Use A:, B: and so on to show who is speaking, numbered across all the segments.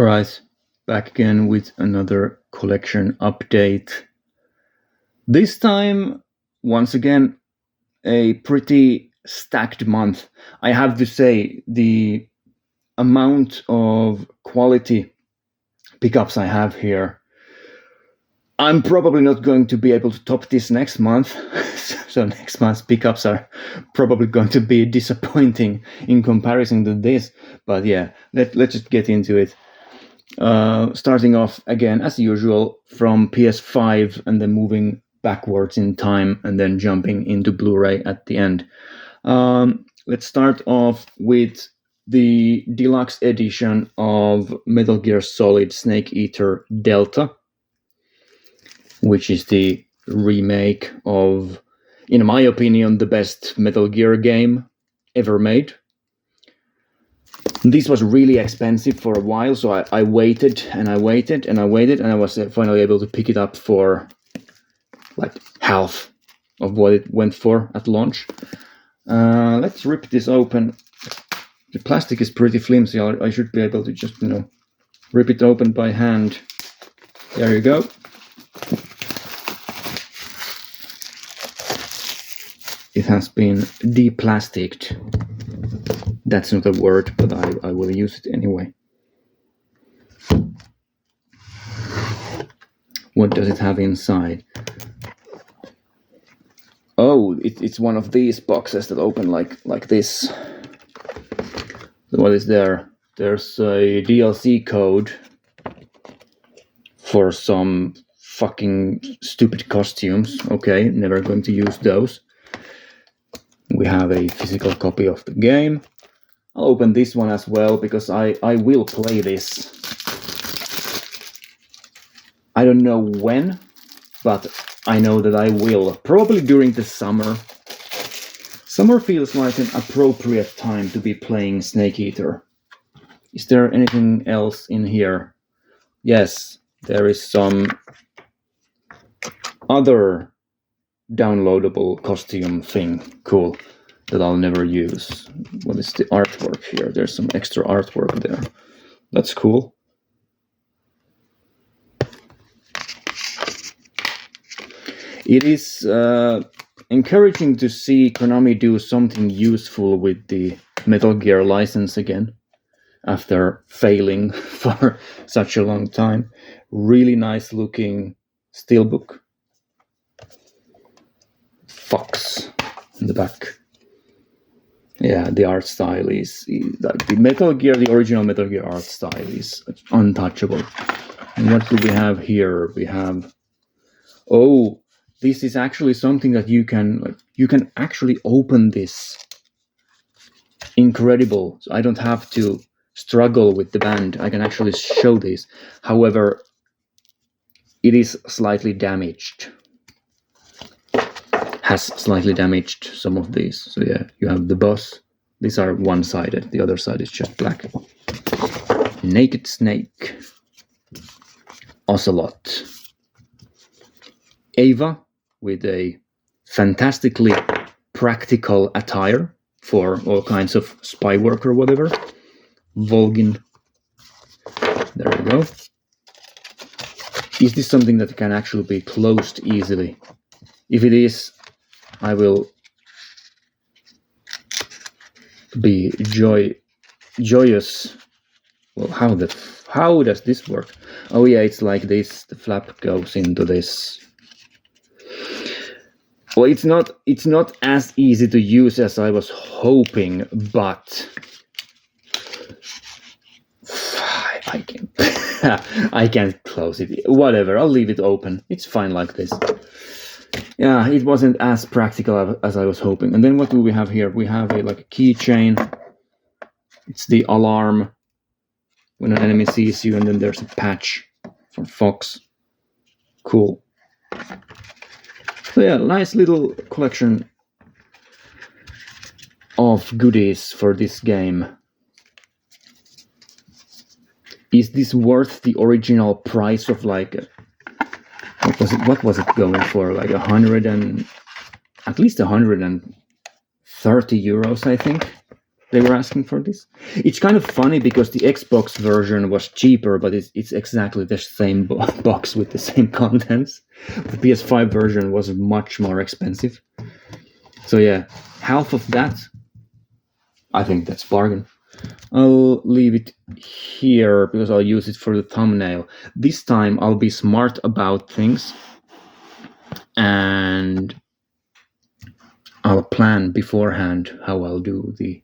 A: Alright, back again with another collection update. This time, once again, a pretty stacked month. I have to say, the amount of quality pickups I have here, I'm probably not going to be able to top this next month. So next month's pickups are probably going to be disappointing in comparison to this. But yeah, let's just get into it. Starting off again as usual from PS5 and then moving backwards in time and then jumping into Blu-ray at the end. Let's start off with the deluxe edition of Metal Gear Solid Snake Eater Delta, which is the remake of, in my opinion, the best Metal Gear game ever made. This was really expensive for a while, so I waited and I waited and I waited, and I was finally able to pick it up for like half of what it went for at launch. Let's rip this open. The plastic is pretty flimsy. I should be able to just, rip it open by hand. There you go. It has been de-plasticed. That's not a word, but I will use it anyway. What does it have inside? Oh, it's one of these boxes that open like this. So what is there? There's a DLC code for some fucking stupid costumes. Okay, never going to use those. We have a physical copy of the game. I'll open this one as well because I will play this. I don't know when, but I know that I will. Probably during the summer. Summer feels like an appropriate time to be playing Snake Eater. Is there anything else in here? Yes, there is some other downloadable costume thing. Cool. That I'll never use. What is the artwork here? There's some extra artwork there. That's cool. It is encouraging to see Konami do something useful with the Metal Gear license again after failing for such a long time. Really nice looking steelbook. Fox in the back. Yeah, the art style is like the Metal Gear, the original Metal Gear art style is untouchable. And what do we have here? We have, this is actually something that you can actually open this. Incredible. So I don't have to struggle with the band. I can actually show this. However, it is slightly damaged. Has slightly damaged some of these. So yeah, you have the boss. These are one-sided. The other side is just black. Naked Snake. Ocelot. Ava with a fantastically practical attire for all kinds of spy work or whatever. Volgin. There we go. Is this something that can actually be closed easily? If it is, I will be joyous. Well, how does this work? Oh yeah, it's like this. The flap goes into this. Well, it's not as easy to use as I was hoping, but I can't close it. Whatever, I'll leave it open. It's fine like this. Yeah, it wasn't as practical as I was hoping. And then what do we have here? We have a keychain. It's the alarm when an enemy sees you, and then there's a patch from Fox. Cool. So yeah, nice little collection of goodies for this game. Is this worth the original price of what was it going for? Like at least 130 euros, I think. they were asking for this. It's kind of funny because the Xbox version was cheaper, but it's exactly the same box with the same contents. The PS5 version was much more expensive. So yeah, half of that, I think that's bargain. I'll leave it here because I'll use it for the thumbnail. This time I'll be smart about things and I'll plan beforehand how I'll do the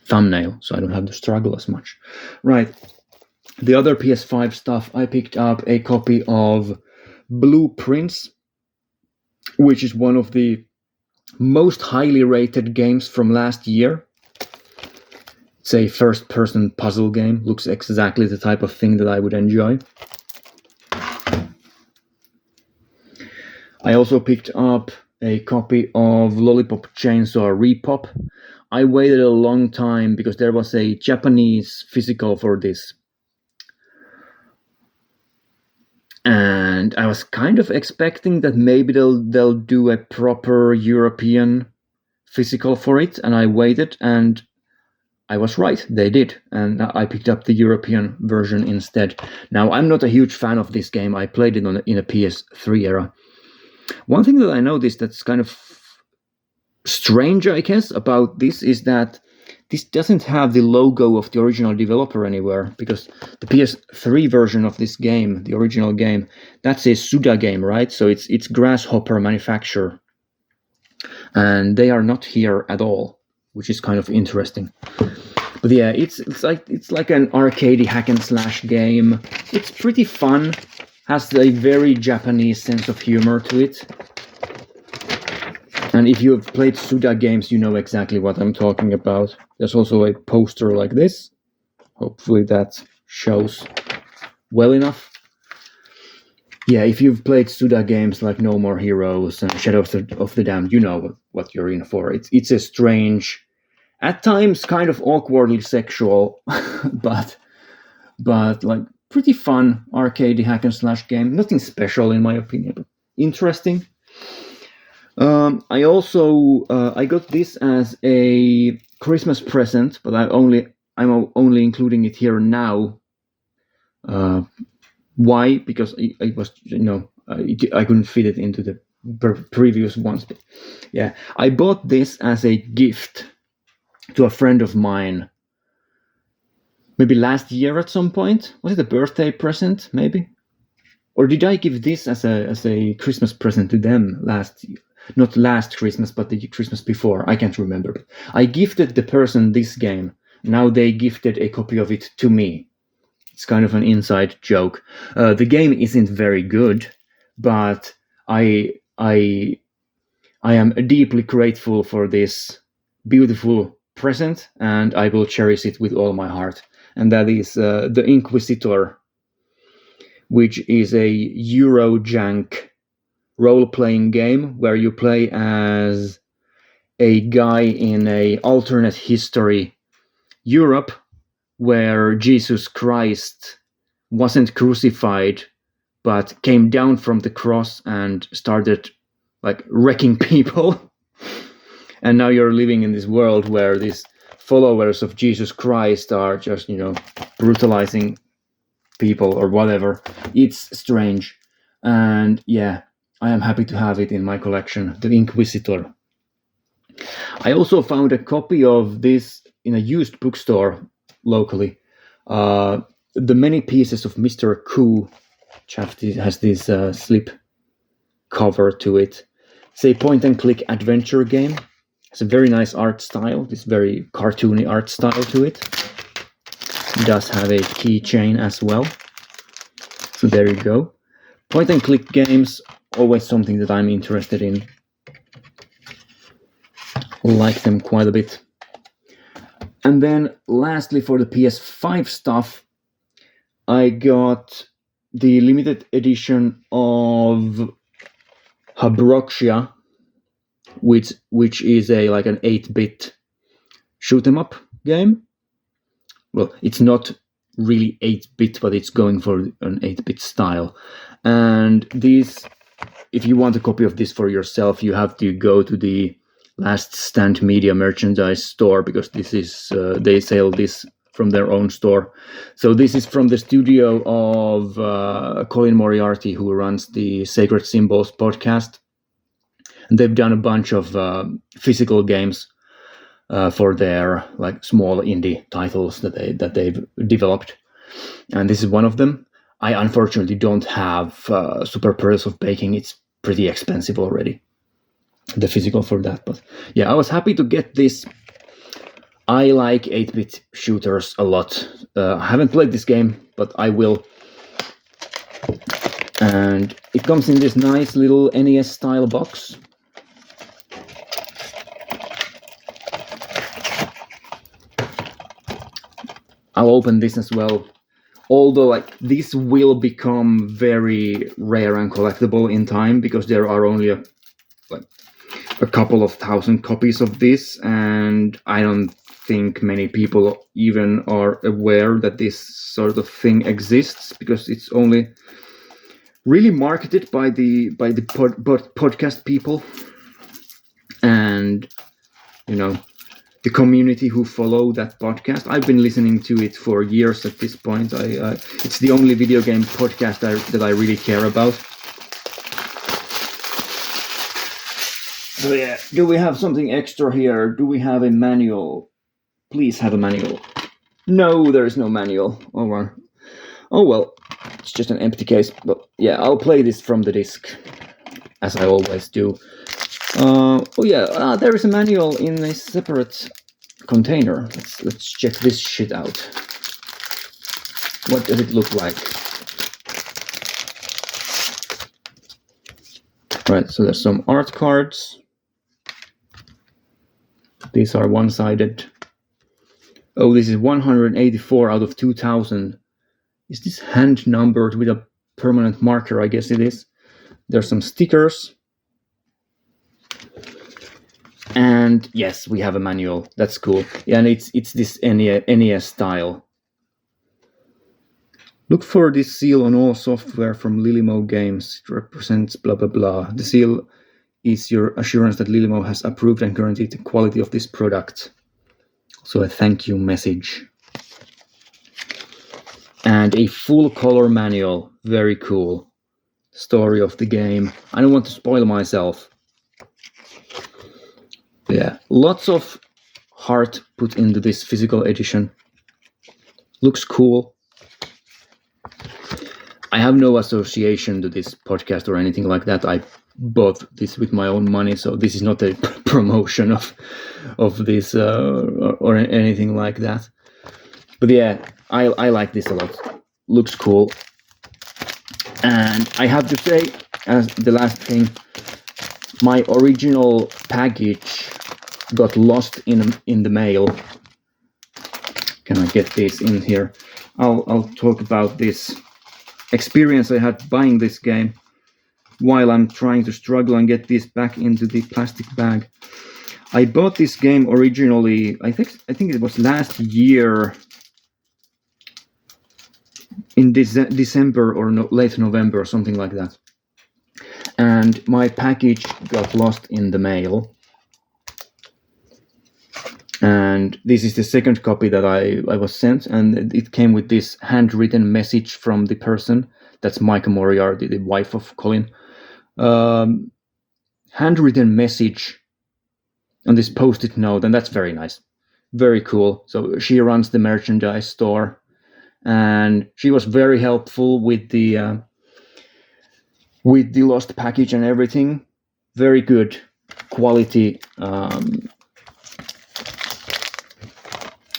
A: thumbnail so I don't have to struggle as much. Right. The other PS5 stuff, I picked up a copy of Blueprints, which is one of the most highly rated games from last year. It's a first-person puzzle game. Looks exactly the type of thing that I would enjoy. I also picked up a copy of Lollipop Chainsaw Repop. I waited a long time because there was a Japanese physical for this. And I was kind of expecting that maybe they'll do a proper European physical for it, and I waited, and I was right, they did, and I picked up the European version instead. Now, I'm not a huge fan of this game. I played it in a PS3 era. One thing that I noticed that's kind of strange, I guess, about this is that this doesn't have the logo of the original developer anywhere, because the PS3 version of this game, the original game, that's a Suda game, right? So it's Grasshopper manufacturer, and they are not here at all, which is kind of interesting. But yeah, it's like an arcadey hack and slash game. It's pretty fun, has a very Japanese sense of humor to it. And if you have played Suda games, you know exactly what I'm talking about. There's also a poster like this. Hopefully that shows well enough. Yeah, if you've played Suda games like No More Heroes and Shadow of the Damned, you know what you're in for. It's a strange, at times kind of awkwardly sexual, but like pretty fun arcade hack and slash game. Nothing special in my opinion, but interesting. I also I got this as a Christmas present, but I'm only including it here now. Why? Because it was I couldn't fit it into the previous ones. But yeah, I bought this as a gift to a friend of mine. Maybe last year at some point. Was it a birthday present? Maybe, or did I give this as a Christmas present to them last year? Not last Christmas, but the Christmas before. I can't remember. I gifted the person this game. Now they gifted a copy of it to me. It's kind of an inside joke. The game isn't very good, but I am deeply grateful for this beautiful present, and I will cherish it with all my heart. And that is The Inquisitor, which is a Eurojank role-playing game where you play as a guy in a alternate history Europe where Jesus Christ wasn't crucified but came down from the cross and started like wrecking people. And now you're living in this world where these followers of Jesus Christ are just, brutalizing people or whatever. It's strange. And yeah, I am happy to have it in my collection, The Inquisitor. I also found a copy of this in a used bookstore locally. The Many Pieces of Mr. Koo, which has this slip cover to it. It's a point-and-click adventure game. It's a very nice art style, this very cartoony art style to it. It does have a keychain as well. So there you go. Point-and-click games, always something that I'm interested in. Like them quite a bit. And then lastly, for the PS5 stuff, I got the limited edition of Habroxia, which is like an 8-bit shoot 'em up game. Well, it's not really 8-bit, but it's going for an 8-bit style. And these, if you want a copy of this for yourself, you have to go to the Last Stand Media merchandise store, because this is they sell this from their own store. So this is from the studio of Colin Moriarty, who runs the Sacred Symbols podcast, and they've done a bunch of physical games for their like small indie titles that they've developed, and this is one of them. I unfortunately don't have Super Pearls of Baking. It's pretty expensive already, the physical for that. But yeah, I was happy to get this. I like 8-bit shooters a lot. I haven't played this game, but I will. And it comes in this nice little NES style box. I'll open this as well. Although like this will become very rare and collectible in time, because there are only a couple of thousand copies of this, and I don't think many people even are aware that this sort of thing exists, because it's only really marketed by the podcast people and the community who follow that podcast. I've been listening to it for years at this point. It's the only video game podcast that I really care about. So yeah, do we have something extra here? Do we have a manual? Please have a manual. No, there is no manual. Oh well, it's just an empty case. But yeah, I'll play this from the disc, as I always do. There is a manual in a separate container. Let's check this shit out. What does it look like? Right, so there's some art cards. These are one-sided. Oh, this is 184 out of 2000. Is this hand numbered with a permanent marker? I guess it is. There's some stickers. And yes, we have a manual. That's cool. Yeah, and it's this NES style. Look for this seal on all software from Lilimo Games. It represents blah blah blah. The seal is your assurance that Lilimo has approved and guaranteed the quality of this product. So a thank you message. And a full color manual. Very cool. Story of the game. I don't want to spoil myself. Yeah, lots of heart put into this physical edition. Looks cool. I have no association to this podcast or anything like that. I bought this with my own money, so this is not a promotion of this or anything like that. But yeah, I like this a lot. Looks cool. And I have to say, as the last thing, my original package got lost in the mail. Can I get this in here? I'll talk about this experience I had buying this game while I'm trying to struggle and get this back into the plastic bag. I bought this game originally, I think it was last year in December or late November or something like that. And my package got lost in the mail. And this is the second copy that I was sent, and it came with this handwritten message from the person. That's Micah Moriarty, the wife of Colin. Handwritten message on this post-it note, and that's very nice. Very cool. So she runs the merchandise store, and she was very helpful with the lost package and everything. Very good quality.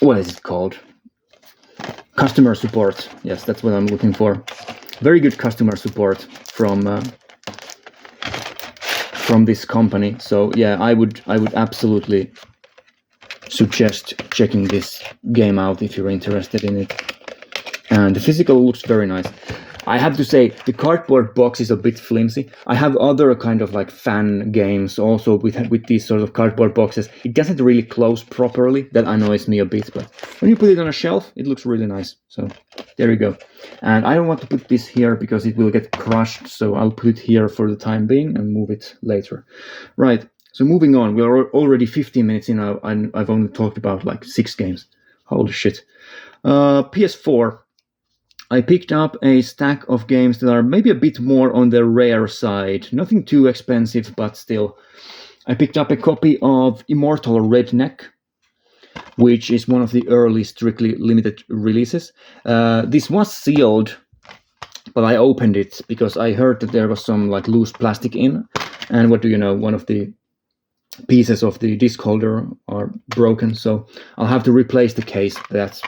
A: What is it called? Customer support. Yes, that's what I'm looking for. Very good customer support from this company. So yeah, I would absolutely suggest checking this game out if you're interested in it. And the physical looks very nice. I have to say, the cardboard box is a bit flimsy. I have other kind of like fan games also with these sort of cardboard boxes. It doesn't really close properly. That annoys me a bit, but when you put it on a shelf, it looks really nice. So there you go. And I don't want to put this here because it will get crushed. So I'll put it here for the time being and move it later. Right. So moving on, we're already 15 minutes in now, and I've only talked about like 6 games. Holy shit. PS4. I picked up a stack of games that are maybe a bit more on the rare side. Nothing too expensive, but still. I picked up a copy of Immortal Redneck, which is one of the early strictly limited releases. This was sealed, but I opened it because I heard that there was some like loose plastic in, and what do you know, one of the pieces of the disc holder are broken, so I'll have to replace the case. That's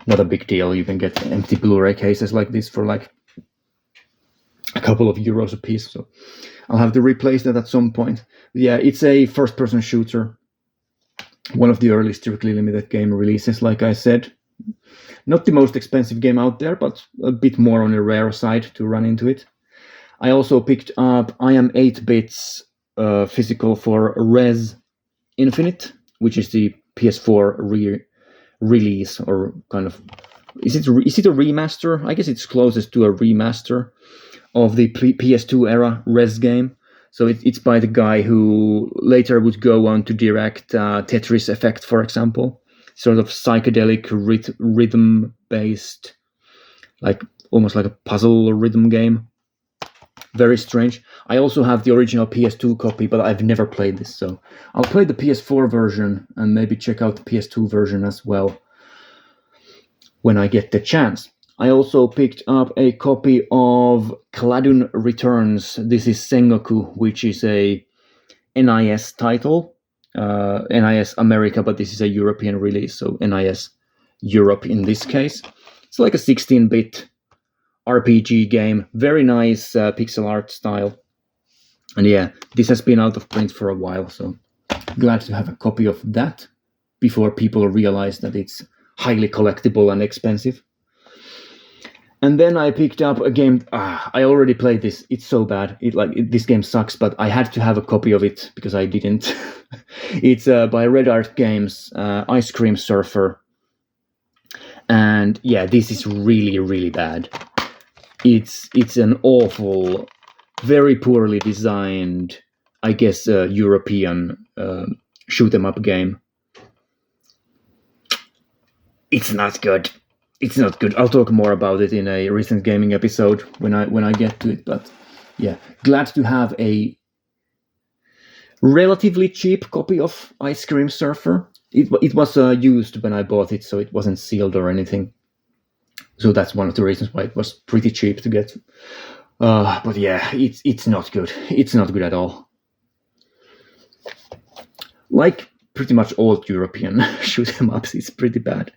A: not a big deal. You can get empty Blu-ray cases like this for like a couple of euros a piece, so I'll have to replace that at some point. Yeah, it's a first-person shooter, one of the early strictly limited game releases, like I said. Not the most expensive game out there, but a bit more on the rare side to run into it. I also picked up I Am 8-Bits physical for Res Infinite, which is the PS4 release, or kind of, is it a remaster? I guess it's closest to a remaster of the PS2 era Res game. So it's by the guy who later would go on to direct Tetris Effect, for example. Sort of psychedelic rhythm-based, like almost like a puzzle rhythm game. Very strange. I also have the original PS2 copy, but I've never played this, so I'll play the PS4 version and maybe check out the PS2 version as well when I get the chance. I also picked up a copy of Cladun Returns. This is Sengoku, which is a NIS title. NIS America, but this is a European release, so NIS Europe in this case. It's like a 16-bit RPG game. Very nice pixel art style. And yeah, this has been out of print for a while, so glad to have a copy of that before people realize that it's highly collectible and expensive. And then I picked up a game. I already played this. It's so bad. This game sucks, but I had to have a copy of it because I didn't. It's by Red Art Games, Ice Cream Surfer. And yeah, this is really, really bad. It's an awful, very poorly designed, I guess, European shoot 'em up game. It's not good. It's not good. I'll talk more about it in a recent gaming episode when I get to it. But yeah, glad to have a relatively cheap copy of Ice Cream Surfer. It was used when I bought it, so it wasn't sealed or anything. So that's one of the reasons why it was pretty cheap to get. But yeah, it's not good. It's not good at all. Like pretty much all European shoot 'em ups, it's pretty bad.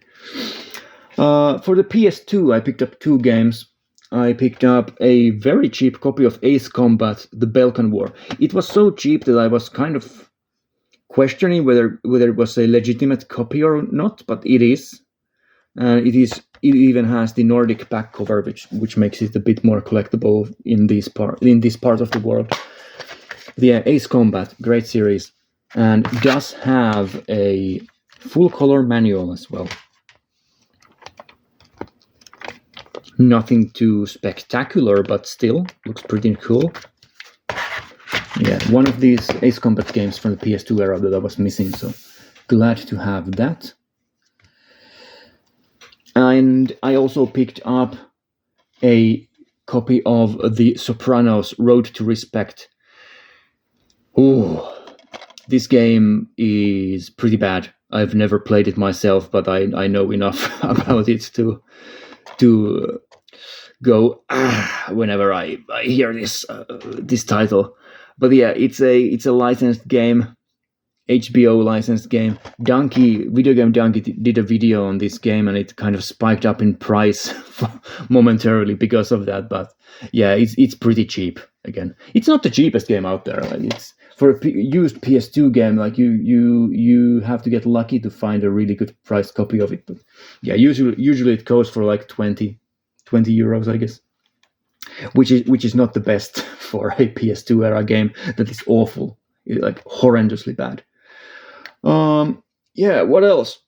A: For the PS2, I picked up 2 games. I picked up a very cheap copy of Ace Combat: The Balkan War. It was so cheap that I was kind of questioning whether it was a legitimate copy or not, but it is. It even has the Nordic back cover, which makes it a bit more collectible in this part of the world. Yeah, Ace Combat, great series, and does have a full color manual as well. Nothing too spectacular, but still looks pretty cool. Yeah, one of these Ace Combat games from the PS2 era that I was missing, so glad to have that. And I also picked up a copy of The Sopranos: Road to Respect. Ooh, this game is pretty bad. I've never played it myself, but I know enough about it to go whenever I hear this title. But yeah, it's a licensed game, HBO licensed game. Video Game Donkey did a video on this game, and it kind of spiked up in price momentarily because of that. But yeah, it's pretty cheap. Again, it's not the cheapest game out there. Like, it's for a used PS2 game. Like you have to get lucky to find a really good priced copy of it. But yeah, usually it goes for like 20 euros, I guess. Which is not the best for a PS2 era game that is awful, like horrendously bad. Yeah, what else?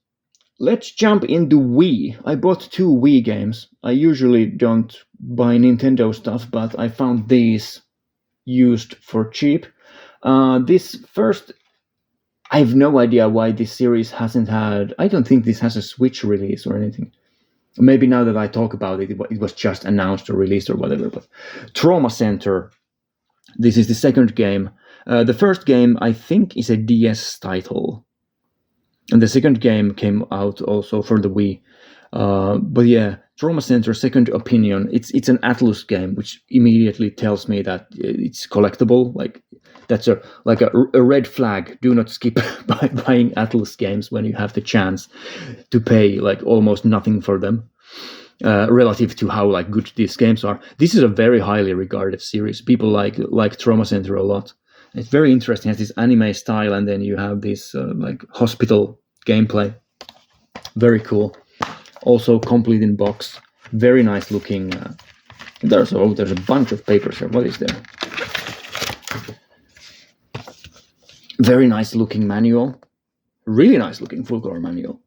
A: Let's jump into Wii. I bought 2 Wii games. I usually don't buy Nintendo stuff, but I found these used for cheap. This first, I have no idea why this series hasn't had. I don't think this has a Switch release or anything. Maybe now that I talk about it, it was just announced or released or whatever. But Trauma Center. This is the second game. The first game, I think, is a DS title, and the second game came out also for the Wii. But yeah, Trauma Center Second Opinion. It's an Atlus game, which immediately tells me that it's collectible. Like that's a red flag. Do not skip by buying Atlus games when you have the chance to pay like almost nothing for them, relative to how like good these games are. This is a very highly regarded series. People like Trauma Center a lot. It's very interesting. It has this anime style, and then you have this like hospital gameplay. Very cool. Also complete in box. Very nice looking. There's a bunch of papers here. What is there? Very nice looking manual. Really nice looking full color manual.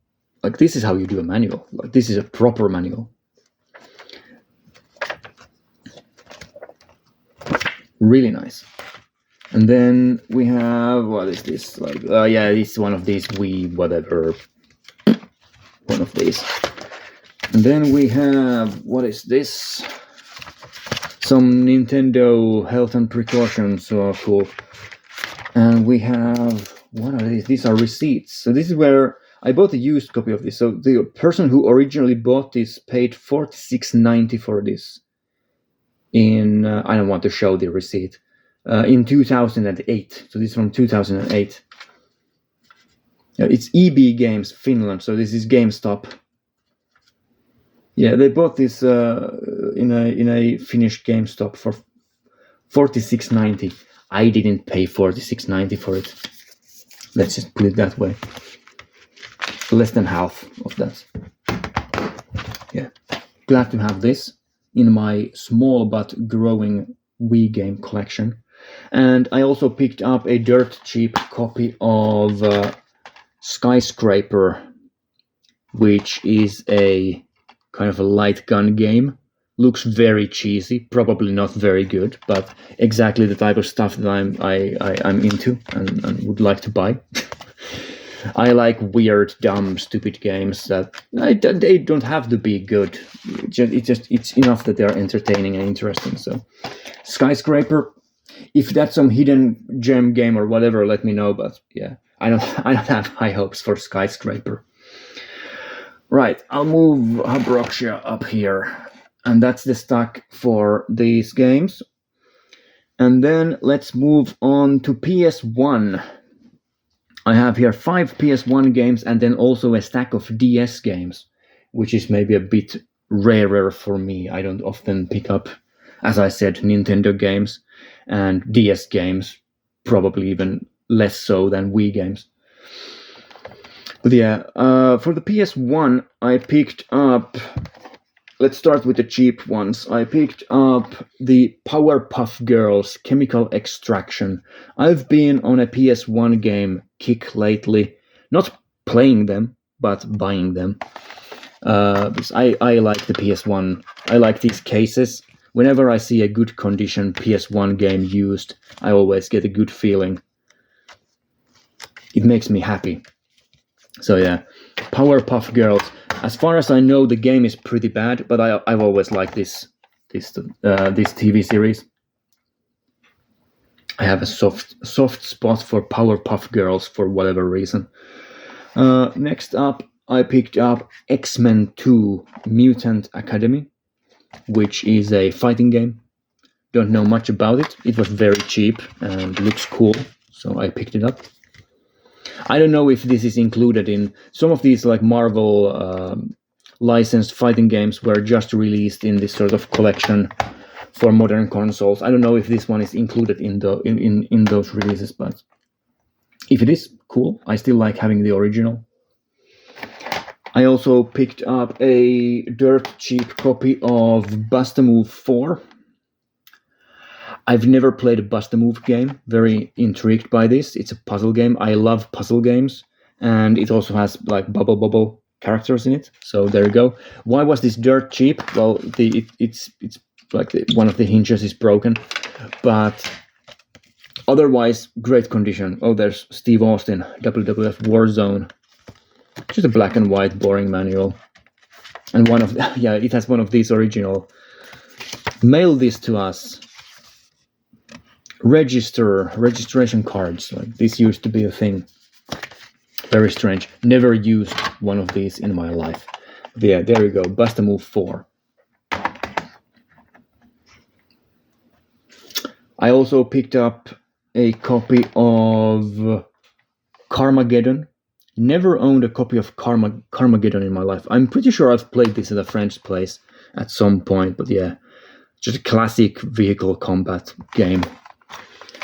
A: Like this is how you do a manual. Like this is a proper manual. Really nice. And then we have, what is this? Like, yeah, it's one of these Wii whatever. One of these. And then we have, what is this? Some Nintendo health and precautions. So cool. And we have, what are these? These are receipts. So this is where I bought a used copy of this. So the person who originally bought this paid $46.90 for this. In, I don't want to show the receipt. In 2008. So this is from 2008. It's EB Games Finland. So this is GameStop. Yeah, they bought this in a Finnish GameStop for $46.90. I didn't pay $46.90 for it. Let's just put it that way. Less than half of that. Yeah, glad to have this in my small but growing Wii game collection. And I also picked up a dirt cheap copy of Skyscraper, which is a kind of a light gun game. Looks very cheesy, probably not very good, but exactly the type of stuff that I'm into and would like to buy. I like weird, dumb, stupid games that they don't have to be good. It's enough that they're entertaining and interesting. So, Skyscraper, if that's some hidden gem game or whatever, let me know. But yeah, I don't have high hopes for Skyscraper. Right, I'll move Habroxia up here, and that's the stack for these games. And then let's move on to PS1. I have here 5 PS1 games and then also a stack of DS games, which is maybe a bit rarer for me. I don't often pick up, as I said, Nintendo games, and DS games, probably even less so than Wii games. But yeah, for the PS1, I picked up, let's start with the cheap ones. I picked up the Powerpuff Girls Chemical Extraction. I've been on a PS1 game kick lately, not playing them, but buying them. Because I like the PS1, I like these cases. Whenever I see a good condition PS1 game used, I always get a good feeling. It makes me happy. So yeah, Powerpuff Girls. As far as I know, the game is pretty bad, but I've always liked this TV series. I have a soft spot for Powerpuff Girls for whatever reason. Next up, I picked up X-Men 2 Mutant Academy, which is a fighting game. Don't know much about it. It was very cheap and looks cool, so I picked it up. I don't know if this is included in some of these like Marvel licensed fighting games were just released in this sort of collection for modern consoles. I don't know if this one is included in those releases, but if it is, cool. I still like having the original. I also picked up a dirt cheap copy of Bust-A-Move 4. I've never played a Bust-A-Move game. Very intrigued by this. It's a puzzle game. I love puzzle games, and it also has like bubble characters in it. So there you go. Why was this dirt cheap? Well, it's like one of the hinges is broken, but Otherwise, great condition. Oh, there's Steve Austin, WWF Warzone. Just a black and white boring manual. And it has one of these original. Mail this to us. Registration cards. Like this used to be a thing. Very strange. Never used one of these in my life. But yeah, there you go. Bust-a-Move 4. I also picked up a copy of Carmageddon. Never owned a copy of Carmageddon in my life. I'm pretty sure I've played this at a friend's place at some point, but yeah, just a classic vehicle combat game.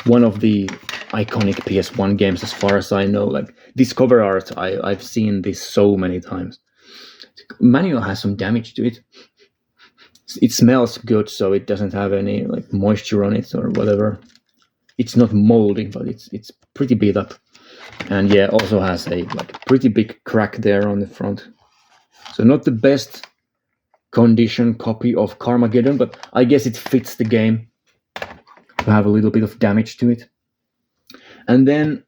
A: One of the iconic PS1 games as far as I know. Like this cover art, I've seen this so many times. Manual has some damage to it. It smells good, so it doesn't have any like moisture on it or whatever. It's not moldy, but it's pretty beat up. And yeah, also has a pretty big crack there on the front. So not the best condition copy of Carmageddon, but I guess it fits the game to have a little bit of damage to it. And then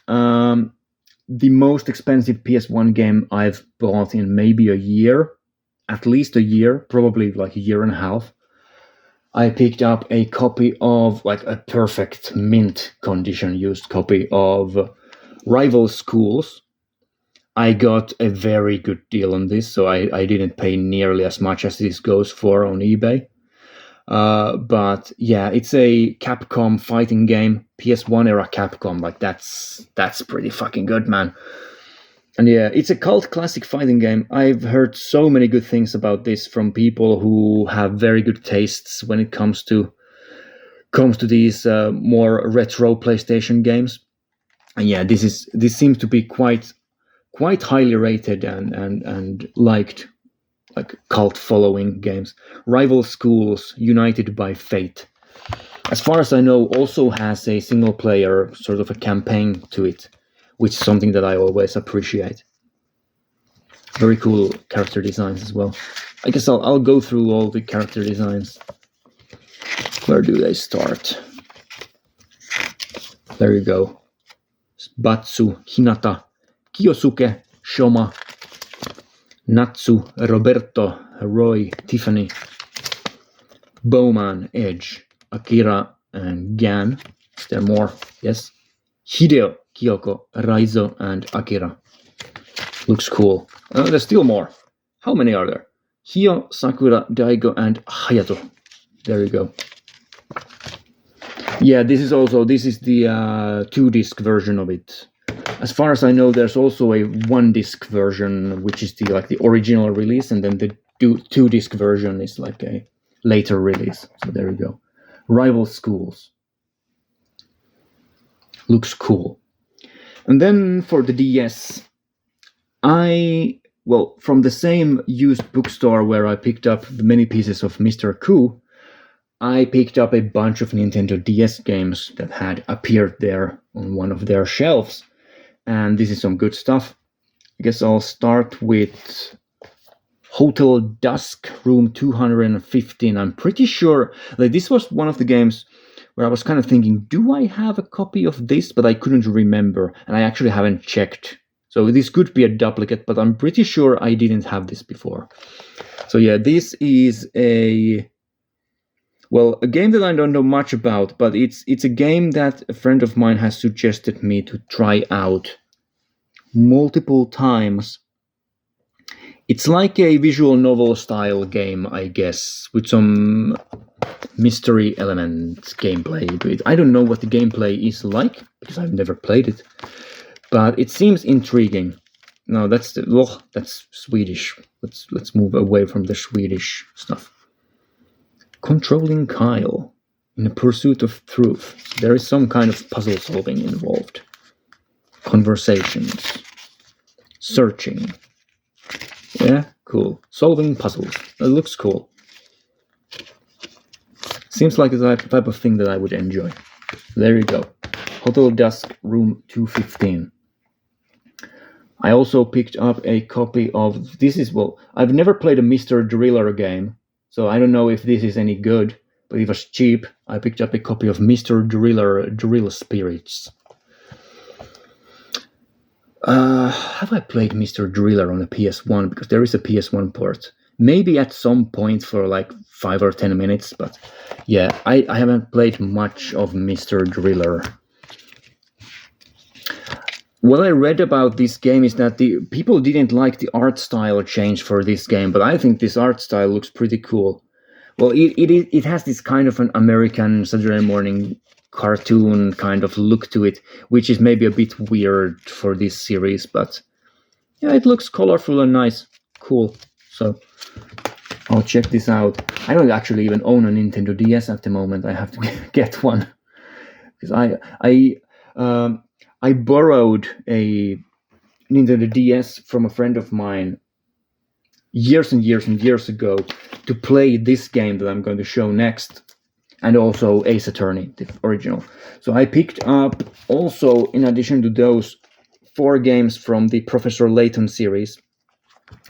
A: the most expensive PS1 game I've bought in maybe a year, at least a year, probably like a year and a half. I picked up a copy of like a perfect mint condition used copy of Rival Schools. I got a very good deal on this, so I didn't pay nearly as much as this goes for on eBay. But yeah, it's a Capcom fighting game, PS1 era Capcom. Like that's pretty fucking good, man. And yeah, it's a cult classic fighting game. I've heard so many good things about this from people who have very good tastes when it comes to these more retro PlayStation games. And yeah, this seems to be quite highly rated and liked, like cult following games. Rival Schools, United by Fate. As far as I know, also has a single player sort of a campaign to it, which is something that I always appreciate. Very cool character designs as well. I guess I'll go through all the character designs. Where do they start? There you go. Batsu, Hinata, Kiyosuke, Shoma, Natsu, Roberto, Roy, Tiffany, Bowman, Edge, Akira, and Gan. Is there more? Yes. Hideo, Kyoko, Raizo, and Akira. Looks cool. There's still more. How many are there? Hio, Sakura, Daigo, and Hayato. There you go. Yeah, this is the 2-disc version of it. As far as I know, there's also a 1-disc version, which is the original release, and then the 2-disc version is like a later release. So there you go. Rival Schools. Looks cool. And then for the DS, from the same used bookstore where I picked up the many pieces of Mr. Koo, I picked up a bunch of Nintendo DS games that had appeared there on one of their shelves. And this is some good stuff. I guess I'll start with Hotel Dusk, Room 215. I'm pretty sure that this was one of the games where I was kind of thinking, do I have a copy of this? But I couldn't remember, and I actually haven't checked. So this could be a duplicate, but I'm pretty sure I didn't have this before. So yeah, this is a game that I don't know much about, but it's a game that a friend of mine has suggested me to try out multiple times. It's like a visual novel style game, I guess, with some mystery element gameplay to it. I don't know what the gameplay is like, because I've never played it, but it seems intriguing. No, that's Swedish. Let's move away from the Swedish stuff. Controlling Kyle in the pursuit of truth. There is some kind of puzzle solving involved. Conversations. Searching. Yeah, cool. Solving puzzles. That looks cool. Seems like the type of thing that I would enjoy. There you go. Hotel Dusk, Room 215. I also picked up a copy of... I've never played a Mr. Driller game, so I don't know if this is any good, but it was cheap. I picked up a copy of Mr. Driller Drill Spirits. Have I played Mr. Driller on a PS1? Because there is a PS1 port. Maybe at some point for like 5 or 10 minutes, but yeah, I haven't played much of Mr. Driller. What I read about this game is that the people didn't like the art style change for this game, but I think this art style looks pretty cool. Well, it has this kind of an American Saturday morning cartoon kind of look to it, which is maybe a bit weird for this series, but yeah, it looks colorful and nice. Cool. So I'll check this out. I don't actually even own a Nintendo DS at the moment. I have to get one because I borrowed a Nintendo DS from a friend of mine years and years and years ago to play this game that I'm going to show next, and also Ace Attorney, the original. So I picked up also, in addition to those, 4 games from the Professor Layton series,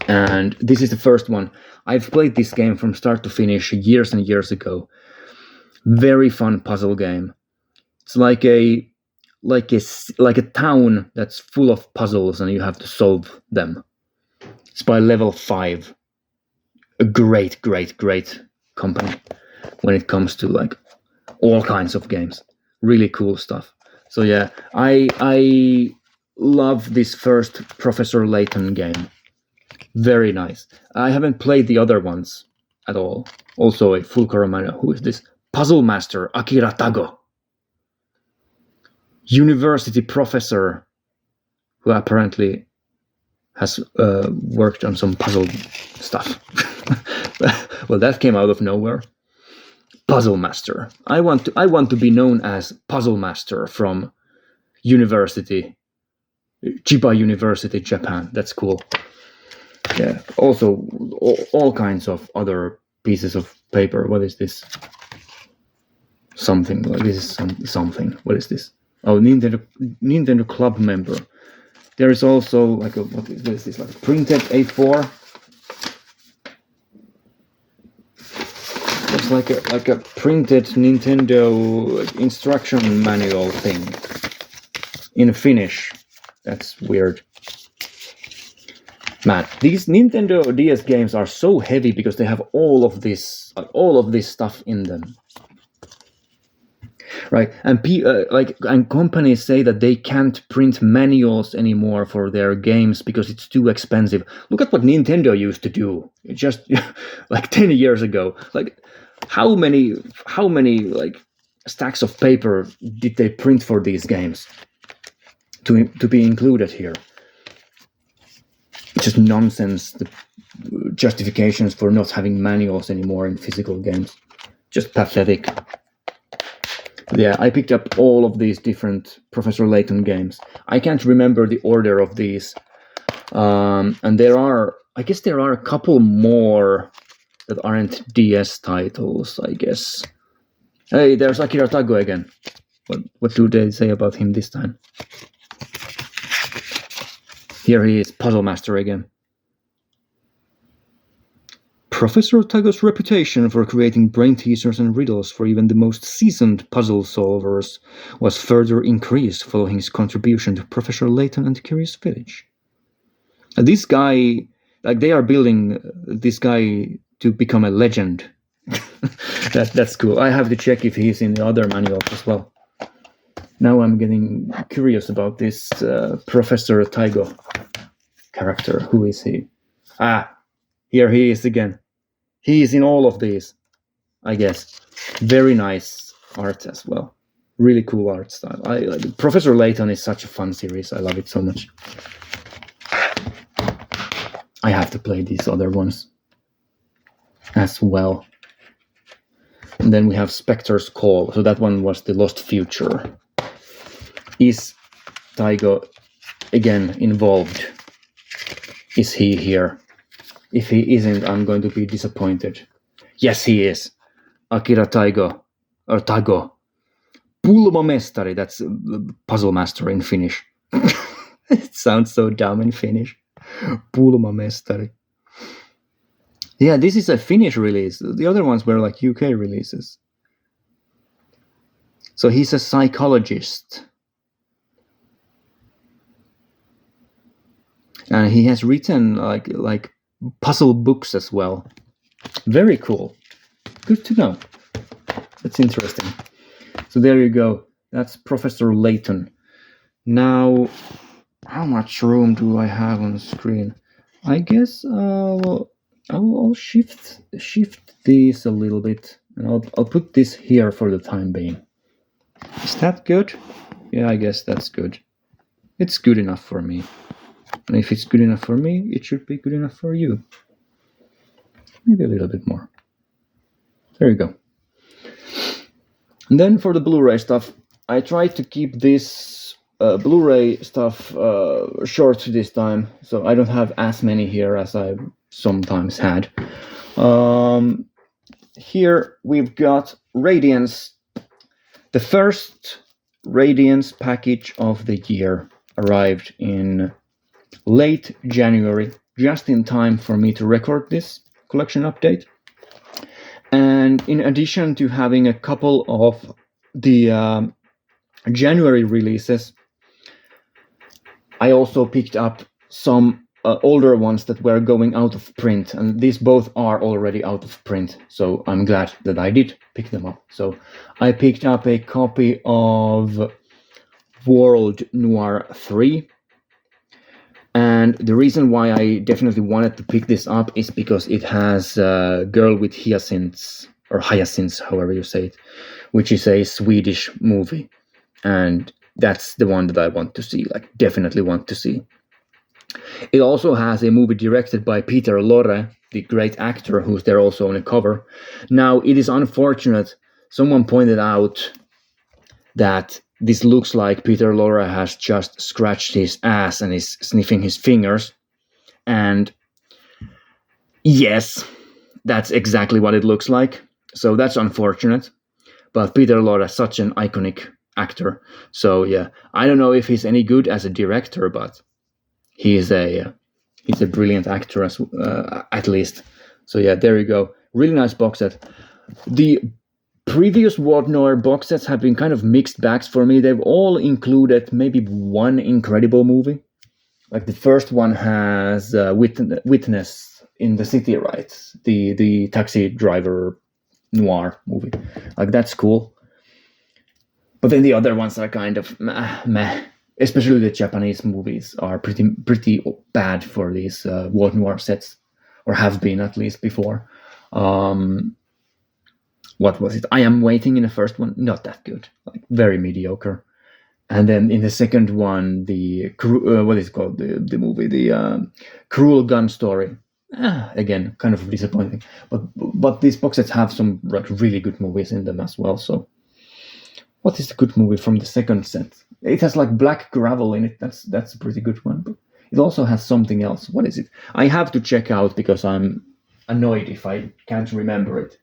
A: and this is the first one. I've played this game from start to finish years and years ago. Very fun puzzle game. It's like a town that's full of puzzles and you have to solve them. It's by level 5. A great company when it comes to like all kinds of games. Really cool stuff. So yeah, I love this first Professor Layton game. Very nice. I haven't played the other ones at all. Also a full Coromano. Who is this? Puzzle Master Akira Tago. University professor who apparently has worked on some puzzle stuff. Well, that came out of nowhere. Puzzle Master. I want to be known as Puzzle Master from Chiba University, Japan. That's cool. Yeah. Also, all kinds of other pieces of paper. What is this? Something. This is something. What is this? Oh, Nintendo Club member. There is also like what is this? Like printed A4. It's like a printed Nintendo instruction manual thing in Finnish. That's weird. Man, these Nintendo DS games are so heavy because they have all of this stuff in them. Right, and and companies say that they can't print manuals anymore for their games because it's too expensive. Look at what Nintendo used to do just like 10 years ago. Like, how many like stacks of paper did they print for these games to be included here? It's just nonsense. The justifications for not having manuals anymore in physical games, just pathetic. Yeah, I picked up all of these different Professor Layton games. I can't remember the order of these. And I guess there are a couple more that aren't DS titles, I guess. Hey, there's Akira Tago again. What do they say about him this time? Here he is, Puzzle Master again. Professor Tago's reputation for creating brain teasers and riddles for even the most seasoned puzzle solvers was further increased following his contribution to Professor Layton and Curious Village. This guy, like, they are building this guy to become a legend. That's cool. I have to check if he's in the other manuals as well. Now I'm getting curious about this Professor Tago character. Who is he? Here he is again. He is in all of these, I guess. Very nice art as well. Really cool art style. Professor Layton is such a fun series. I love it so much. I have to play these other ones as well. And then we have Spectre's Call. So that one was the Lost Future. Is Taigo again involved? Is he here? If he isn't, I'm going to be disappointed. Yes, he is. Akira Taigo. Or Tago. Pulmamestari. That's Puzzle Master in Finnish. It sounds so dumb in Finnish. Pulmamestari. Yeah, this is a Finnish release. The other ones were like UK releases. So he's a psychologist. And he has written like puzzle books as well. Very cool. Good to know. That's interesting. So there you go. That's Professor Layton. Now, how much room do I have on the screen? I guess I'll shift these a little bit, and I'll put this here for the time being. Is that good? Yeah, I guess that's good. It's good enough for me. And if it's good enough for me, it should be good enough for you. Maybe a little bit more. There you go. And then for the Blu-ray stuff, I tried to keep this Blu-ray stuff short this time, so I don't have as many here as I sometimes had. Here we've got Radiance. The first Radiance package of the year arrived in late January, just in time for me to record this collection update. And in addition to having a couple of the January releases, I also picked up some older ones that were going out of print, and these both are already out of print, so I'm glad that I did pick them up. So I picked up a copy of World Noir 3, and the reason why I definitely wanted to pick this up is because it has Girl with Hyacinths, or Hyacinths, however you say it, which is a Swedish movie, and that's the one that I want to see, like definitely want to see. It also has a movie directed by Peter Lorre, the great actor who's there also on the cover. Now, it is unfortunate, someone pointed out that this looks like Peter Lorre has just scratched his ass and is sniffing his fingers. And yes, that's exactly what it looks like. So that's unfortunate. But Peter Lorre is such an iconic actor. So yeah, I don't know if he's any good as a director, but he's a brilliant actor at least. So yeah, there you go. Really nice box set. The previous World Noir box sets have been kind of mixed bags for me. They've all included maybe one incredible movie. Like the first one has Witness in the City, right? The taxi driver noir movie. Like that's cool. But then the other ones are kind of meh. Especially the Japanese movies are pretty bad for these World Noir sets, or have been at least before. What was it? I Am Waiting in the first one, not that good, like very mediocre. And then in the second one, the what is it called, the movie, the Cruel Gun Story. Again, kind of disappointing. But these box sets have some like really good movies in them as well. So, what is the good movie from the second set? It has like Black Gravel in it. That's a pretty good one. But it also has something else. What is it? I have to check out because I'm annoyed if I can't remember it.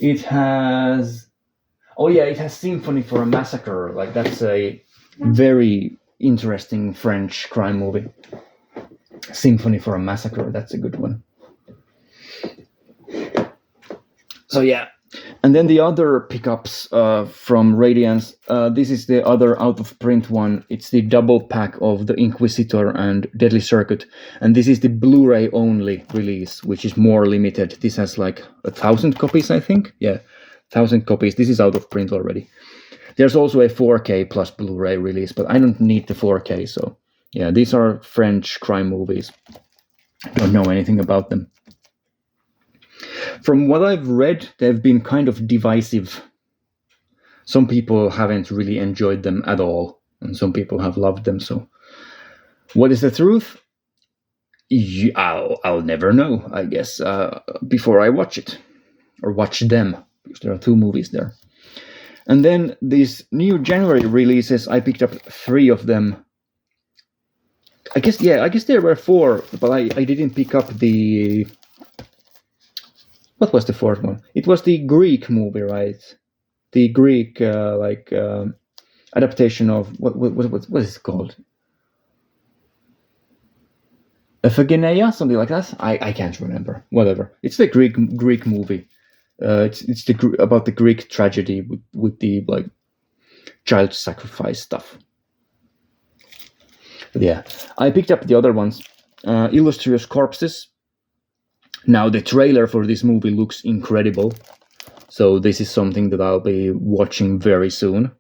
A: It has Symphony for a Massacre. Like that's a very interesting French crime movie. Symphony for a Massacre. That's a good one. So yeah. And then the other pickups from Radiance, this is the other out-of-print one. It's the double pack of The Inquisitor and Deadly Circuit. And this is the Blu-ray only release, which is more limited. This has like 1,000 copies, I think. Yeah, 1,000 copies. This is out of print already. There's also a 4K plus Blu-ray release, but I don't need the 4K. So yeah, these are French crime movies. I don't know anything about them. From what I've read, they've been kind of divisive. Some people haven't really enjoyed them at all, and some people have loved them. So, what is the truth? I'll never know, I guess, before I watch it, or watch them, because there are 2 movies there. And then these new January releases, I picked up 3 of them. I guess there were 4, but I didn't pick up the... What was the 4th one? It was the Greek movie, right? The Greek adaptation of what is it called? Ephigeneia, something like that. I can't remember. Whatever. It's the Greek movie. It's about the Greek tragedy with the like child sacrifice stuff. But yeah, I picked up the other ones. Illustrious Corpses. Now the trailer for this movie looks incredible. So this is something that I'll be watching very soon.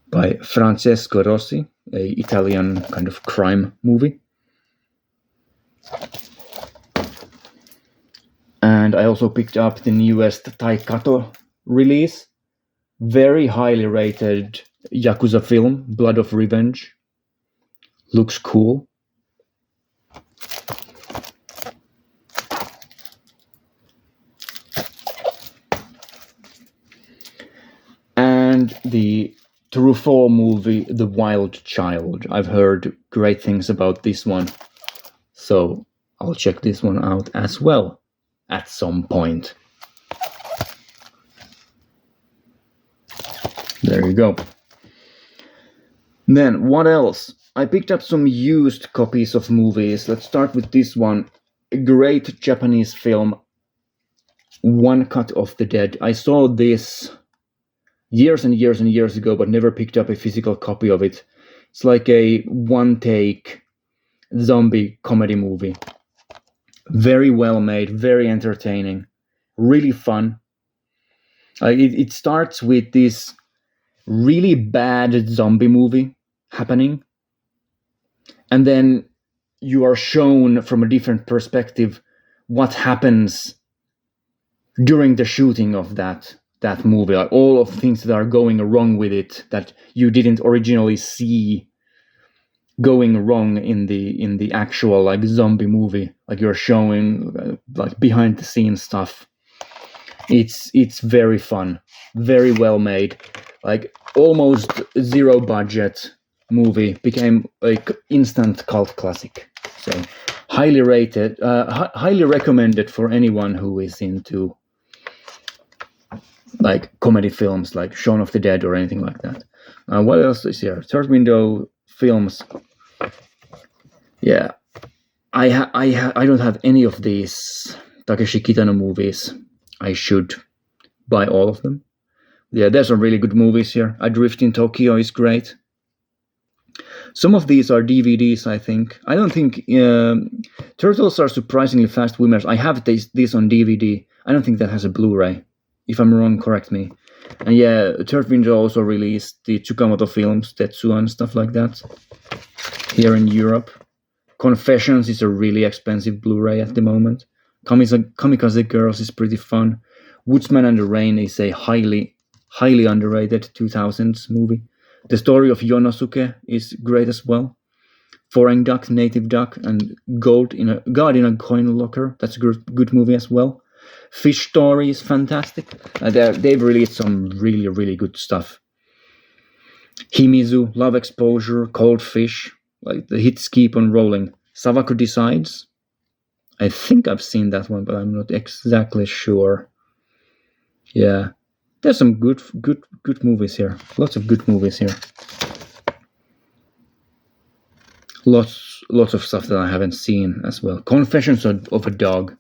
A: By Francesco Rossi, a Italian kind of crime movie. And I also picked up the newest Taikato release. Very highly rated Yakuza film, Blood of Revenge. Looks cool. And the Truffaut movie, The Wild Child. I've heard great things about this one. So I'll check this one out as well at some point. There you go. Then what else? I picked up some used copies of movies. Let's start with this one. A great Japanese film, One Cut of the Dead. I saw this years and years and years ago, but never picked up a physical copy of it. It's like a one-take zombie comedy movie. Very well made, very entertaining, really fun. It starts with this really bad zombie movie happening, and then you are shown from a different perspective what happens during the shooting of that movie, like all of the things that are going wrong with it that you didn't originally see going wrong in the actual like zombie movie. Like you're showing like behind the scenes stuff. It's very fun, very well made, like almost zero budget movie, became like instant cult classic. So highly rated, highly recommended for anyone who is into like comedy films like Shaun of the Dead or anything like that. What else is here? Third Window Films. Yeah, I don't have any of these Takeshi Kitano movies. I should buy all of them. Yeah, there's some really good movies here. Adrift in Tokyo is great. Some of these are DVDs, I think. I don't think Turtles Are Surprisingly Fast Swimmers. I have this on DVD. I don't think that has a Blu-ray. If I'm wrong, correct me. And yeah, Third Window also released the Tsukamoto films, Tetsuo and stuff like that, here in Europe. Confessions is a really expensive Blu-ray at the moment. Kamikaze Girls is pretty fun. Woodsman and the Rain is a highly underrated 2000s movie. The Story of Yonosuke is great as well. Foreign Duck, Native Duck, and God in a Coin Locker. That's a good movie as well. Fish Story is fantastic. They've released some really, really good stuff. Himizu, Love Exposure, Cold Fish. Like the hits keep on rolling. Sawako Decides. I think I've seen that one, but I'm not exactly sure. Yeah, there's some good movies here. Lots of good movies here. Lots of stuff that I haven't seen as well. Confessions of a Dog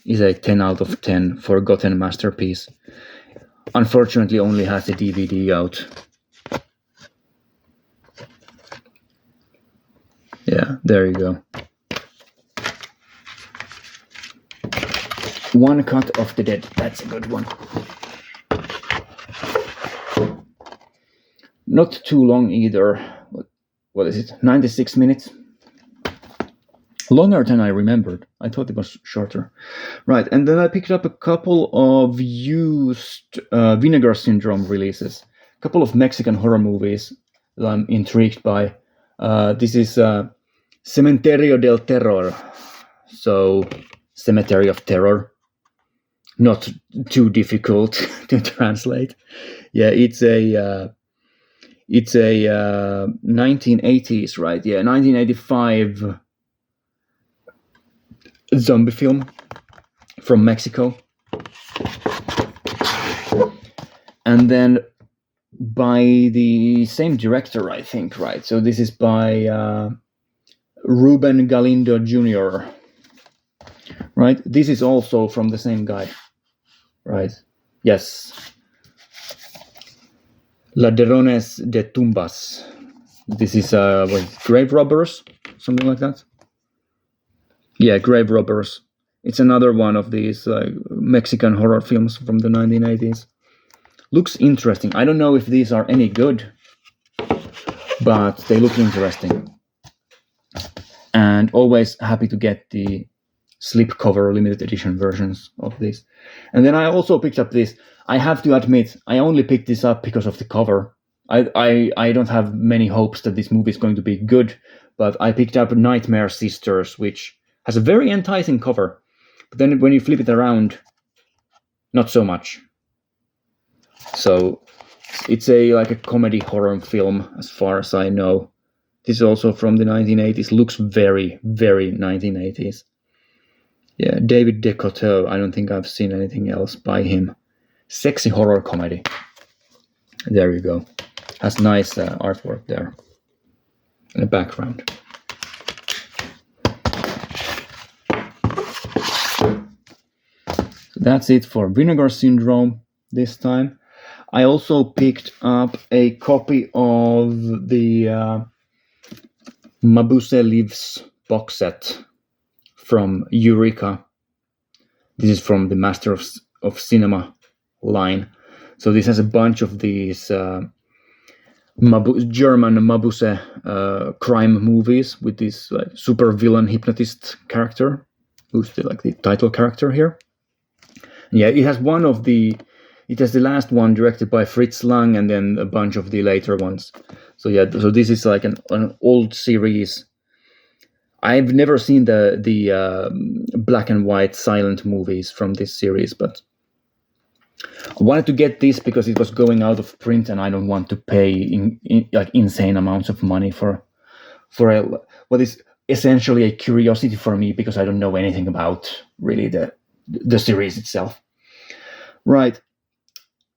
A: is a 10 out of 10 forgotten masterpiece. Unfortunately, only has a DVD out. Yeah, there you go. One Cut of the Dead. That's a good one. Not too long either. What is it? 96 minutes? Longer than I remembered. I thought it was shorter. Right, and then I picked up a couple of used Vinegar Syndrome releases. A couple of Mexican horror movies that I'm intrigued by. This is Cementerio del Terror. So, Cemetery of Terror. Not too difficult to translate. Yeah, it's a 1980s, right? Yeah, 1985 zombie film from Mexico. And then by the same director, I think, right? So this is by Ruben Galindo Jr., right? This is also from the same guy, right? Yes. Ladrones de Tumbas. This is grave robbers, something like that. Yeah, grave robbers. It's another one of these Mexican horror films from the 1980s. Looks interesting. I don't know if these are any good, but they look interesting. And always happy to get the slipcover limited edition versions of this. And then I also picked up this. I have to admit, I only picked this up because of the cover. I don't have many hopes that this movie is going to be good, but I picked up Nightmare Sisters, which has a very enticing cover. But then when you flip it around, not so much. So it's like a comedy horror film, as far as I know. This is also from the 1980s. Looks very, very 1980s. Yeah, David Decoteau. I don't think I've seen anything else by him. Sexy horror comedy. There you go. Has nice artwork there. And a background. So that's it for Vinegar Syndrome this time. I also picked up a copy of the Mabuse Lives box set from Eureka. This is from the Master of Cinema line. So this has a bunch of these German Mabuse crime movies with this super villain hypnotist character, who's the title character here. And yeah, it has the last one directed by Fritz Lang, and then a bunch of the later ones. So yeah, so this is like an old series. I've never seen the black and white silent movies from this series, but I wanted to get this because it was going out of print, and I don't want to pay insane amounts of money for what is essentially a curiosity for me, because I don't know anything about really the series itself. Right.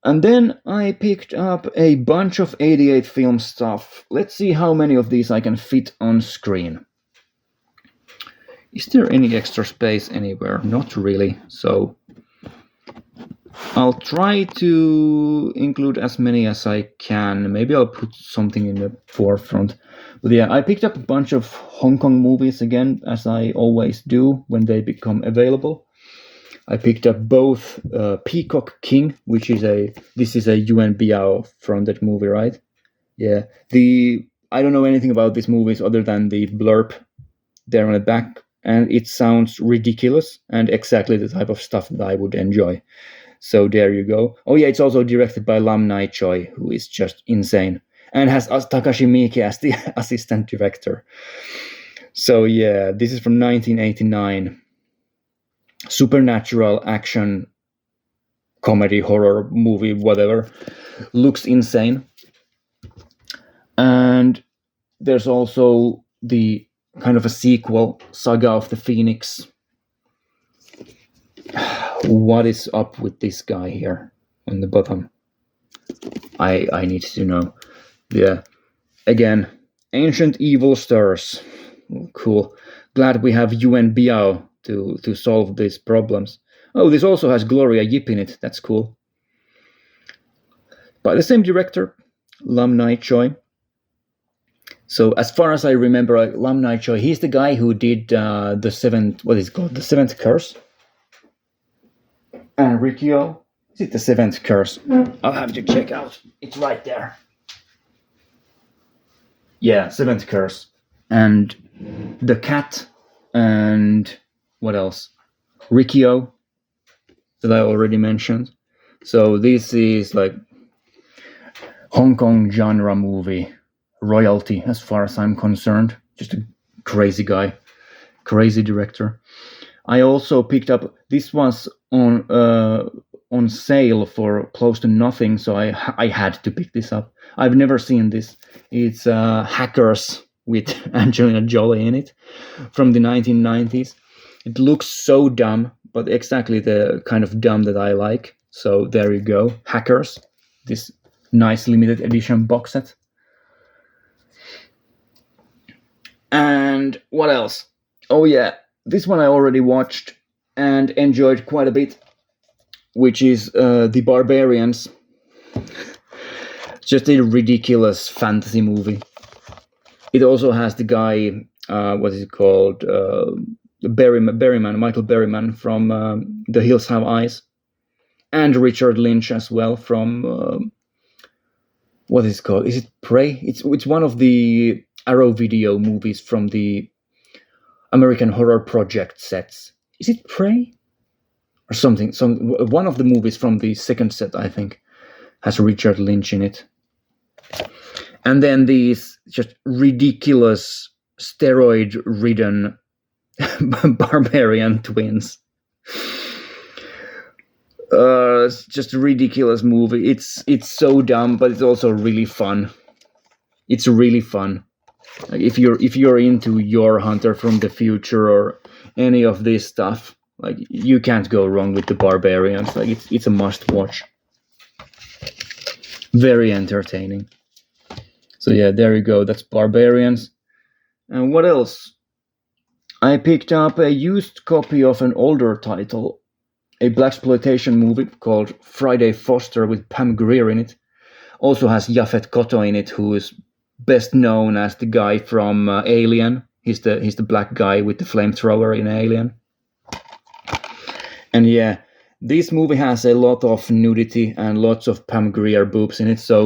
A: And then I picked up a bunch of 88 film stuff. Let's see how many of these I can fit on screen. Is there any extra space anywhere? Not really. So I'll try to include as many as I can. Maybe I'll put something in the forefront. But yeah, I picked up a bunch of Hong Kong movies again, as I always do when they become available. I picked up both Peacock King, which is this is a Yuan Biao from that movie, right? Yeah. I don't know anything about these movies other than the blurb there on the back, and it sounds ridiculous and exactly the type of stuff that I would enjoy. So there you go. Oh yeah, it's also directed by Lam Nai Choi, who is just insane, and has Takashi Miike as the assistant director. So yeah, this is from 1989. Supernatural action comedy horror movie, whatever. Looks insane. And there's also the kind of a sequel, Saga of the Phoenix. What is up with this guy here on the bottom? I need to know. Yeah. Again, Ancient Evil Stars. Cool. Glad we have Yuan Biao to solve these problems. Oh, this also has Gloria Yip in it. That's cool. By the same director, Lam Nai Choi. So as far as I remember, Lam Nai Choi, he's the guy who did the seventh, what is it called? The Seventh Curse? And Rikyo? Is it the Seventh Curse? I'll have to check out. It's right there. Yeah, Seventh Curse. And The Cat, and what else? Rikyo, that I already mentioned. So this is like Hong Kong genre movie royalty, as far as I'm concerned. Just a crazy guy, crazy director. I also picked up, this was on sale for close to nothing, so I had to pick this up. I've never seen this. It's Hackers with Angelina Jolie in it from the 1990s. It looks so dumb, but exactly the kind of dumb that I like. So there you go, Hackers, this nice limited edition box set. And what else? Oh yeah, this one I already watched and enjoyed quite a bit, which is The Barbarians. Just a ridiculous fantasy movie. It also has the guy, what is it called? Michael Berryman from The Hills Have Eyes, and Richard Lynch as well from what is it called? Is it Prey? It's one of the Arrow Video movies from the American Horror Project sets. Is it Prey or something? One of the movies from the second set, I think, has Richard Lynch in it. And then these just ridiculous steroid-ridden barbarian twins. It's just a ridiculous movie. It's so dumb, but it's also really fun. It's really fun. Like if you're into Your Hunter from the Future or any of this stuff, like you can't go wrong with the Barbarians. Like it's a must watch. Very entertaining. So yeah, there you go. That's Barbarians. And what else? I picked up a used copy of an older title, a blaxploitation movie called Friday Foster with Pam Grier in it. Also has Yaphet Kotto in it, who is best known as the guy from Alien. He's the black guy with the flamethrower in Alien. And yeah, this movie has a lot of nudity and lots of Pam Grier boobs in it, so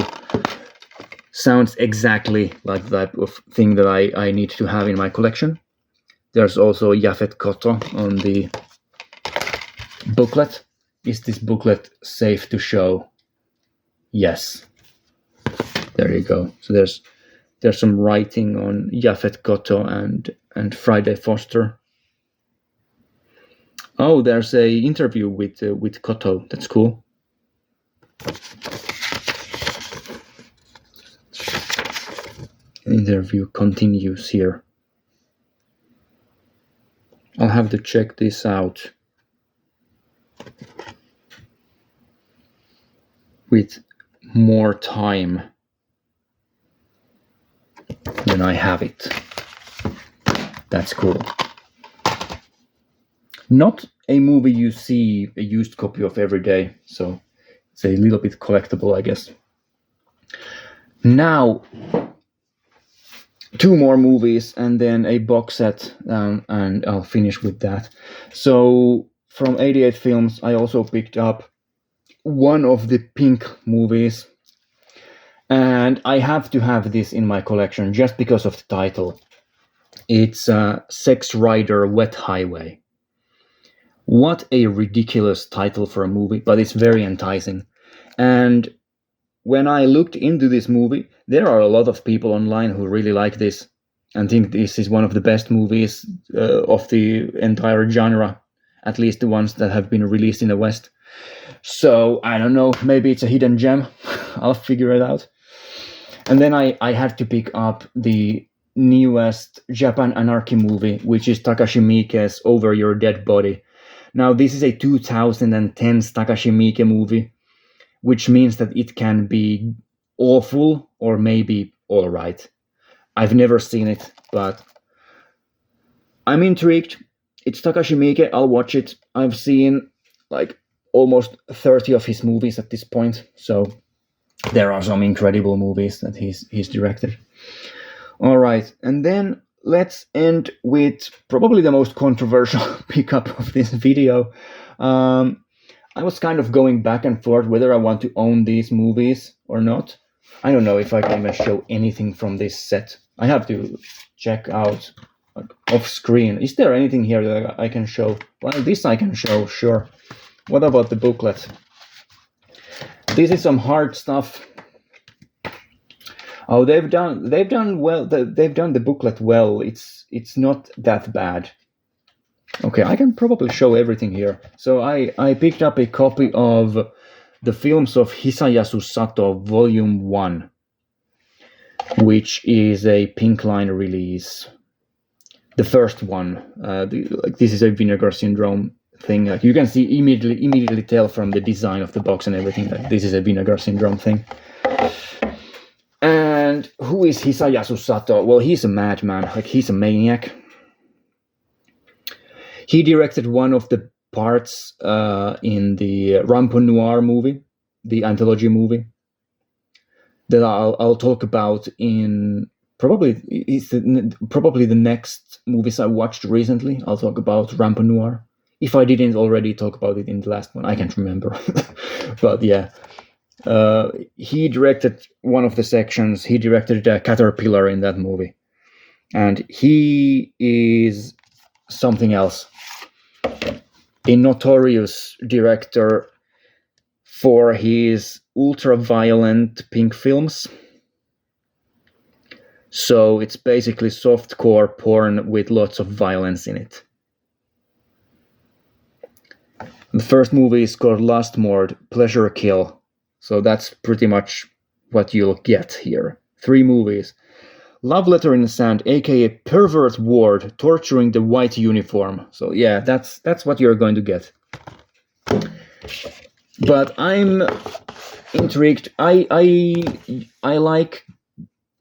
A: sounds exactly like the type of thing that I need to have in my collection. There's also Yaphet Kotto on the booklet. Is this booklet safe to show? Yes. There you go. So there's some writing on Yaphet Kotto and Friday Foster. Oh, there's a interview with Kotto. That's cool. The interview continues here. I'll have to check this out with more time when I have it. That's cool. Not a movie you see a used copy of every day, so it's a little bit collectible, I guess. Now, 2 more movies and then a box set, and I'll finish with that. So from 88 Films, I also picked up one of the Pink movies, and I have to have this in my collection just because of the title. It's Sex Rider Wet Highway. What a ridiculous title for a movie, but it's very enticing. And when I looked into this movie, there are a lot of people online who really like this and think this is one of the best movies of the entire genre, at least the ones that have been released in the West. So, I don't know, maybe it's a hidden gem. I'll figure it out. And then I had to pick up the newest Japan Anarchy movie, which is Takashi Miike's Over Your Dead Body. Now, this is a 2010 Takashi Miike movie, which means that it can be awful or maybe all right. I've never seen it, but I'm intrigued. It's Takashi Miike. I'll watch it. I've seen like almost 30 of his movies at this point, so there are some incredible movies that he's directed. All right, and then let's end with probably the most controversial pickup of this video. I was kind of going back and forth whether I want to own these movies or not. I don't know if I can even show anything from this set. I have to check out off screen. Is there anything here that I can show? Well, this I can show, sure. What about the booklet? This is some hard stuff. Oh, they've done well. They've done the booklet well. It's not that bad. Okay, I can probably show everything here. So I picked up a copy of the Films of Hisayasu Sato Volume 1, which is a Pink Line release. The first one. This is a Vinegar Syndrome thing. Like you can see immediately tell from the design of the box and everything that this is a Vinegar Syndrome thing. And who is Hisayasu Sato? Well, he's a madman. Like he's a maniac. He directed one of the parts in the Rampo Noir movie, the anthology movie. that I'll talk about in probably the next movies I watched recently. I'll talk about Rampo Noir. If I didn't already talk about it in the last one, I can't remember. But yeah, he directed one of the sections. He directed Caterpillar in that movie, and he is something else. A notorious director for his ultra-violent pink films. So it's basically softcore porn with lots of violence in it. The first movie is called Lust Mord, Pleasure Kill. So that's pretty much what you'll get here. 3 movies. Love Letter in the Sand, aka Pervert Ward, torturing the white uniform. So yeah, that's what you're going to get. But I'm intrigued. I like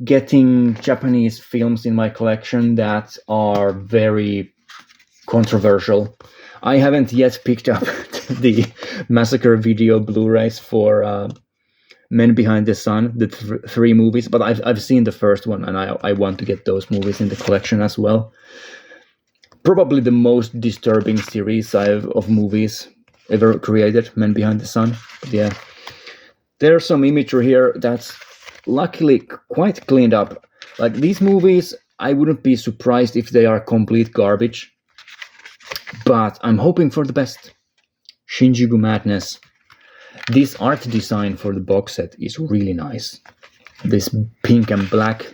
A: getting Japanese films in my collection that are very controversial. I haven't yet picked up the Massacre video Blu-rays for Men Behind the Sun, the 3 movies, but I've seen the first one, and I want to get those movies in the collection as well. Probably the most disturbing series of movies ever created, Men Behind the Sun. But yeah, there's some imagery here that's luckily quite cleaned up. Like these movies, I wouldn't be surprised if they are complete garbage, but I'm hoping for the best. Shinjuku Madness. This art design for the box set is really nice. This pink and black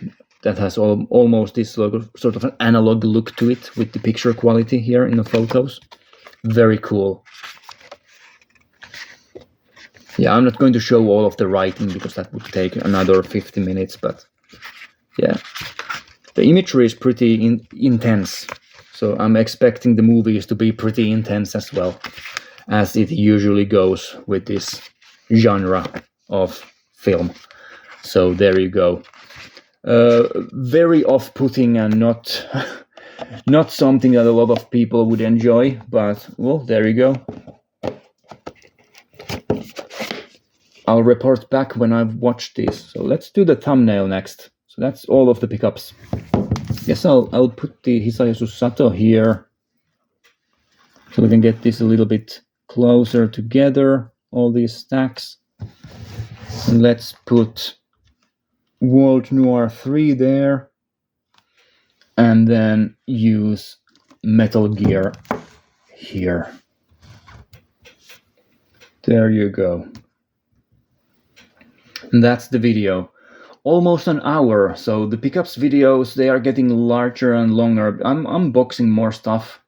A: that has almost this sort of an analog look to it with the picture quality here in the photos. Very cool. Yeah, I'm not going to show all of the writing because that would take another 50 minutes, but yeah. The imagery is pretty intense, so I'm expecting the movies to be pretty intense as well, as it usually goes with this genre of film. So there you go. Very off-putting and not something that a lot of people would enjoy, but well, there you go. I'll report back when I've watched this. So let's do the thumbnail next. So that's all of the pickups. Yes, I'll put the Hisayasu Sato here, so we can get this a little bit closer together, all these stacks. And let's put World Noir 3 there, and then use Metal Gear here. There you go. And that's the video. Almost an hour, so the pickups videos, they are getting larger and longer. I'm unboxing more stuff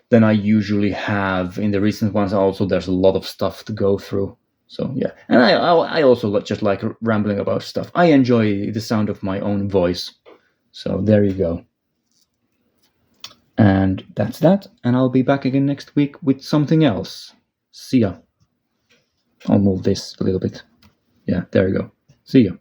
A: than I usually have in the recent ones. Also, there's a lot of stuff to go through. So yeah, and I also just like rambling about stuff. I enjoy the sound of my own voice. So there you go. And that's that. And I'll be back again next week with something else. See ya. I'll move this a little bit. Yeah, there you go. See ya.